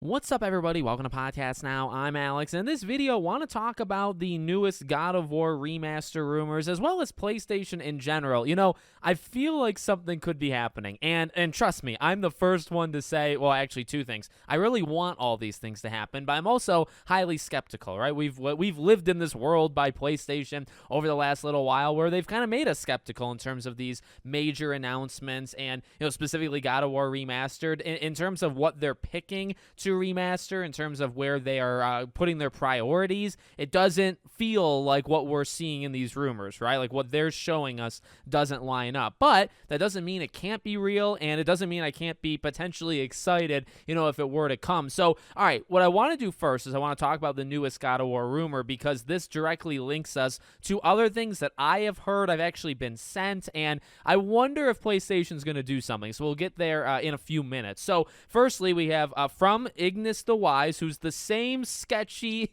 What's up, everybody? Welcome to Podcast Now. I'm Alex, and in this video, I want to talk about the newest God of War remaster rumors, as well as PlayStation in general. You know, I feel like something could be happening, and trust me, I'm the first one to say, well, actually, two things. I really want all these things to happen, but I'm also highly skeptical, right? We've lived in this world by PlayStation over the last little while where they've kind of made us skeptical in terms of these major announcements, and, you know, specifically God of War Remastered, in terms of what they're picking to remaster, in terms of where they are putting their priorities. It doesn't feel like what we're seeing in these rumors, right? Like what they're showing us doesn't line up. But that doesn't mean it can't be real, and it doesn't mean I can't be potentially excited, you know, if it were to come. So, all right, what I want to do first is I want to talk about the newest God of War rumor, because this directly links us to other things that I have heard, I've actually been sent, and I wonder if PlayStation's going to do something. So we'll get there in a few minutes. So firstly, we have from Ignis the Wise, who's the same sketchy,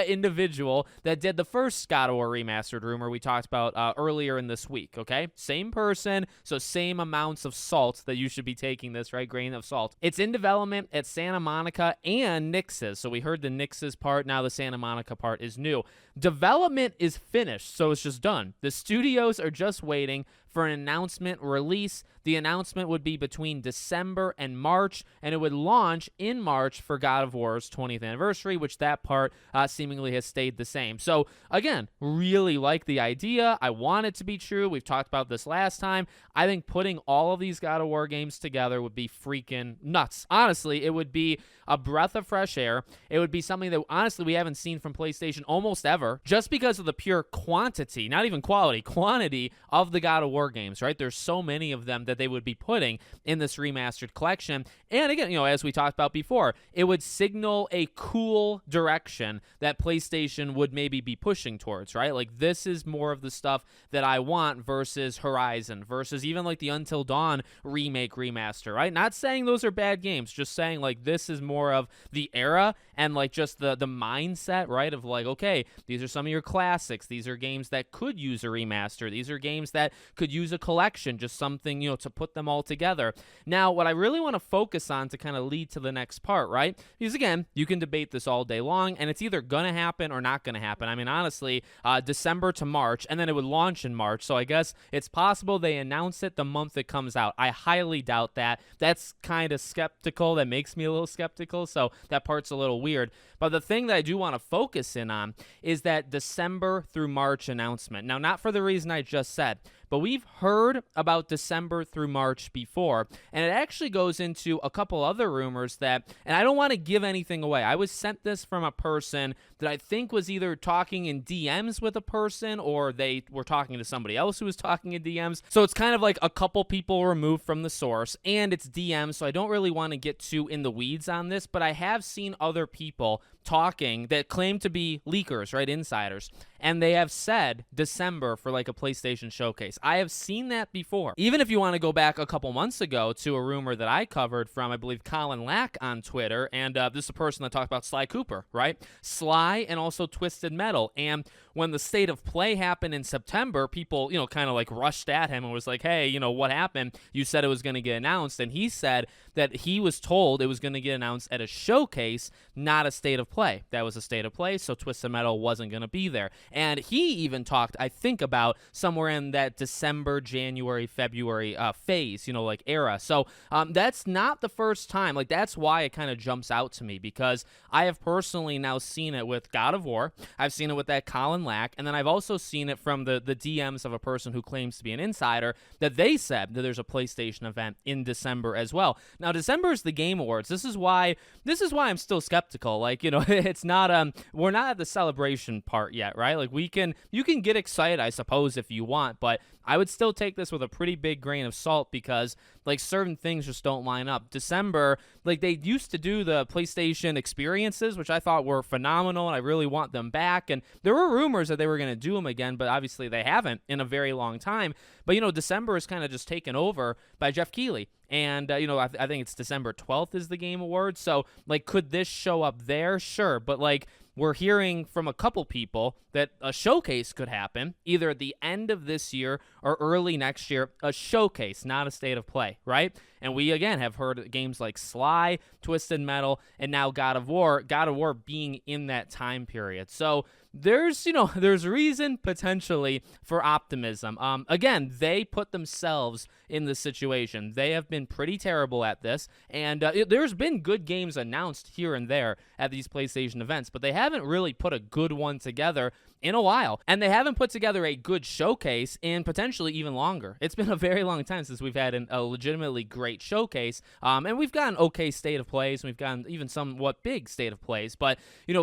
individual that did the first God of War Remastered rumor we talked about earlier in this week, okay? Same person, so same amounts of salt that you should be taking this, right? Grain of salt. It's in development at Santa Monica and Nix's. So we heard the Nix's part, now the Santa Monica part is new. Development is finished, so it's just done. The studios are just waiting for an announcement release. The announcement would be between December and March, and it would launch in March for God of War's 20th anniversary, which that part seemingly has stayed the same. So, again, really like the idea. I want it to be true. We've talked about this last time. I think putting all of these God of War games together would be freaking nuts. Honestly, it would be a breath of fresh air. It would be something that, honestly, we haven't seen from PlayStation almost ever, just because of the pure quantity, not even quality, quantity of the God of War games, right? There's so many of them that they would be putting in this remastered collection. And again, you know, as we talked about before, it would signal a cool direction that PlayStation would maybe be pushing towards, right? Like, this is more of the stuff that I want versus Horizon, versus even like the Until Dawn remake remaster, right? Not saying those are bad games, just saying like this is more of the era and like just the mindset, right? Of like, okay, these are some of your classics. These are games that could use a remaster. These are games that could use a collection, just something, you know, to put them all together. Now, what I really want to focus on to kind of lead to the next part, right? Because again, you can debate this all day long, and it's either going to happen or not going to happen. I mean, honestly, December to March, and then it would launch in March. So I guess it's possible they announce it the month it comes out. I highly doubt that. That's kind of skeptical. That makes me a little skeptical. So that part's a little weird. But the thing that I do want to focus in on is that December through March announcement. Now, not for the reason I just said, but we've heard about December through March before, and it actually goes into a couple other rumors that, and I don't want to give anything away. I was sent this from a person that I think was either talking in DMs with a person, or they were talking to somebody else who was talking in DMs. So it's kind of like a couple people removed from the source, and it's DMs, so I don't really want to get too in the weeds on this, but I have seen other people talking that claim to be leakers, right, insiders, and they have said December for like a PlayStation showcase. I have seen that before. Even if you want to go back a couple months ago to a rumor that I covered from, I believe, Colin Lack on Twitter, and this is a person that talked about Sly Cooper, right? Sly and also Twisted Metal. And when the State of Play happened in September, people, you know, kind of like rushed at him and was like, hey, you know, what happened? You said it was going to get announced. And he said that he was told it was going to get announced at a showcase, not a State of Play. That was a State of Play, so Twisted Metal wasn't going to be there. And he even talked, I think, about somewhere in that December, January, February phase, you know, like era. So that's not the first time. Like, that's why it kind of jumps out to me, because I have personally now seen it with God of War. I've seen it with that Colin Lack, and then I've also seen it from the DMs of a person who claims to be an insider, that they said that there's a PlayStation event in December as well. Now, December is the Game Awards. This is why I'm still skeptical. Like, you know, it's not we're not at the celebration part yet, right? Like, you can get excited, I suppose, if you want, but I would still take this with a pretty big grain of salt, because like certain things just don't line up. December, like they used to do the PlayStation experiences, which I thought were phenomenal, and I really want them back. And there were rumors that they were going to do them again, but obviously they haven't in a very long time. But, you know, December is kind of just taken over by Jeff Keighley. And, you know, I think it's December 12th is the Game Awards. So, like, could this show up there? Sure. But, like, we're hearing from a couple people that a showcase could happen either at the end of this year or early next year, a showcase, not a state of play, right? And we, again, have heard games like Sly, Twisted Metal, and now God of War being in that time period. So there's, there's reason potentially for optimism. Again, they put themselves in this situation. They have been pretty terrible at this, and there's been good games announced here and there at these PlayStation events, but they haven't really put a good one together in a while, and they haven't put together a good showcase in potentially even longer. It's been a very long time since we've had a legitimately great showcase, and we've gotten okay state of plays, and we've gotten even somewhat big state of plays, but,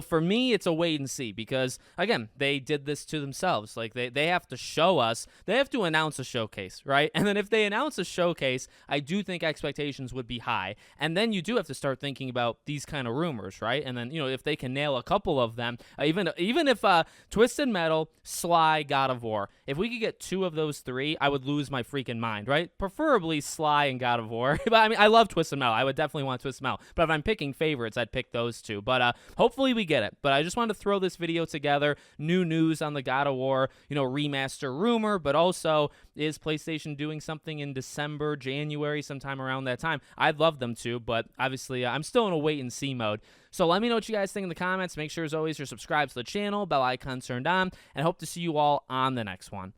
for me, it's a wait and see, because, again, they did this to themselves. Like, they have to show us, they have to announce a showcase, right? And then if they announce a showcase, I do think expectations would be high, and then you do have to start thinking about these kind of rumors, right? And then, if they can nail a couple of them, even if Twisted Metal, Sly, God of War, if we could get 2 of those 3, I would lose my freaking mind, right? Preferably Sly and God of War. But I mean, I love Twisted Metal. I would definitely want Twisted Metal. But if I'm picking favorites, I'd pick those 2. But hopefully we get it. But I just wanted to throw this video together. New news on the God of War, remaster rumor, but also, is PlayStation doing something in December, January, sometime around that time? I'd love them to, but obviously I'm still in a wait and see mode. So let me know what you guys think in the comments. Make sure, as always, you're subscribed to the channel, bell icon turned on, and hope to see you all on the next one.